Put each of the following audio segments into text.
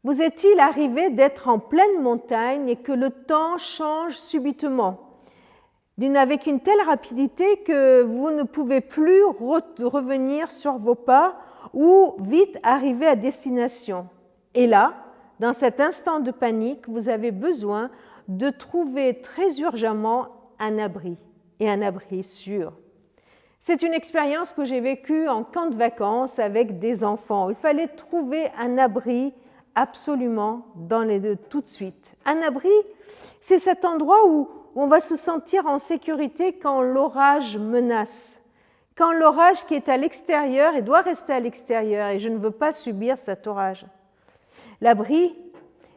Vous est-il arrivé d'être en pleine montagne et que le temps change subitement, avec une telle rapidité que vous ne pouvez plus revenir sur vos pas ou vite arriver à destination? Et là, dans cet instant de panique, vous avez besoin de trouver très urgemment un abri, et un abri sûr. C'est une expérience que j'ai vécue en camp de vacances avec des enfants. Il fallait trouver un abri absolument tout de suite. Un abri, c'est cet endroit où on va se sentir en sécurité quand l'orage menace, quand l'orage qui est à l'extérieur et doit rester à l'extérieur, et je ne veux pas subir cet orage. L'abri,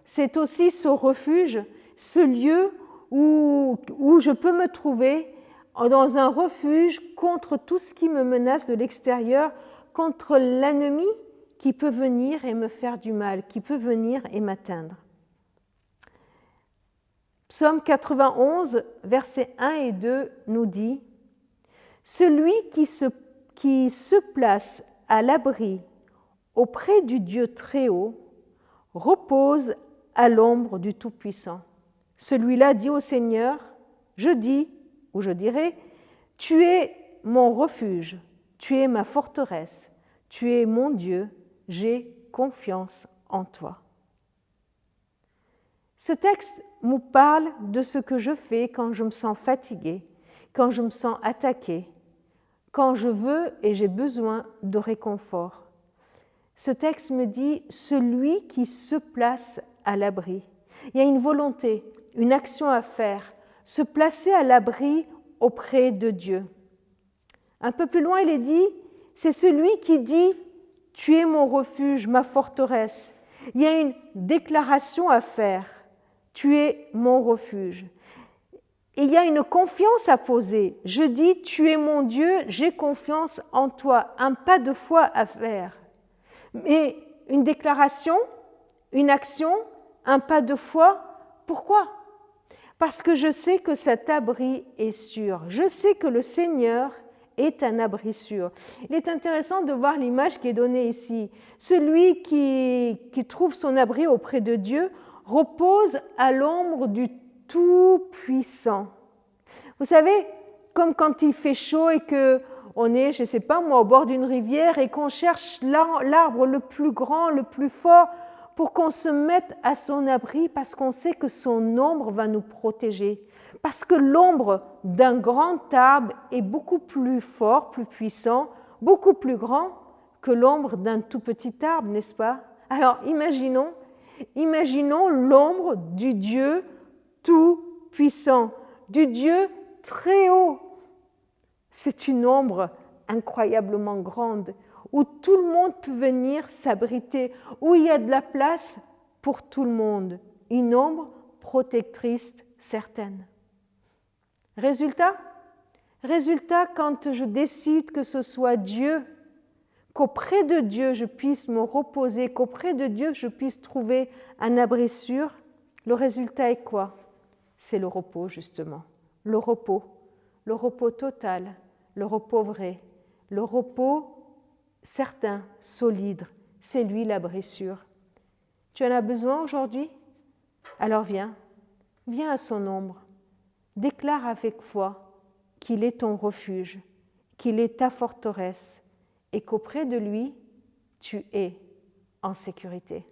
c'est aussi ce refuge, ce lieu où je peux me trouver dans un refuge contre tout ce qui me menace de l'extérieur, contre l'ennemi qui peut venir et me faire du mal, qui peut venir et m'atteindre. Psaume 91, versets 1 et 2 nous dit « Celui qui se place à l'abri auprès du Dieu très haut repose à l'ombre du Tout-Puissant. Celui-là dit au Seigneur, je dis, ou je dirai, tu es mon refuge, tu es ma forteresse, tu es mon Dieu, j'ai confiance en toi. » Ce texte nous parle de ce que je fais quand je me sens fatiguée, quand je me sens attaquée, quand je veux et j'ai besoin de réconfort. Ce texte me dit « celui qui se place à l'abri ». Il y a une volonté, une action à faire, se placer à l'abri auprès de Dieu. Un peu plus loin, il est dit « c'est celui qui dit « tu es mon refuge, ma forteresse ». Il y a une déclaration à faire. Tu es mon refuge. Et il y a une confiance à poser. Je dis, tu es mon Dieu, j'ai confiance en toi. Un pas de foi à faire. Mais une déclaration, une action, un pas de foi, pourquoi? Parce que je sais que cet abri est sûr. Je sais que le Seigneur est un abri sûr. Il est intéressant de voir l'image qui est donnée ici. Celui qui trouve son abri auprès de Dieu repose à l'ombre du Tout-Puissant. Vous savez, comme quand il fait chaud et qu'on est, je ne sais pas moi, au bord d'une rivière et qu'on cherche l'arbre le plus grand, le plus fort pour qu'on se mette à son abri parce qu'on sait que son ombre va nous protéger. Parce que l'ombre d'un grand arbre est beaucoup plus fort, plus puissant, beaucoup plus grand que l'ombre d'un tout petit arbre, n'est-ce pas? Alors imaginons l'ombre du Dieu tout-puissant, du Dieu très haut. C'est une ombre incroyablement grande, où tout le monde peut venir s'abriter, où il y a de la place pour tout le monde. Une ombre protectrice certaine. Résultat, quand je décide que ce soit Dieu, qu'auprès de Dieu je puisse me reposer, qu'auprès de Dieu je puisse trouver un abri sûr, le résultat est quoi? C'est le repos justement, le repos total, le repos vrai, le repos certain, solide, c'est lui l'abri sûr. Tu en as besoin aujourd'hui? Alors viens à son ombre, déclare avec foi qu'il est ton refuge, qu'il est ta forteresse, et qu'auprès de lui, tu es en sécurité.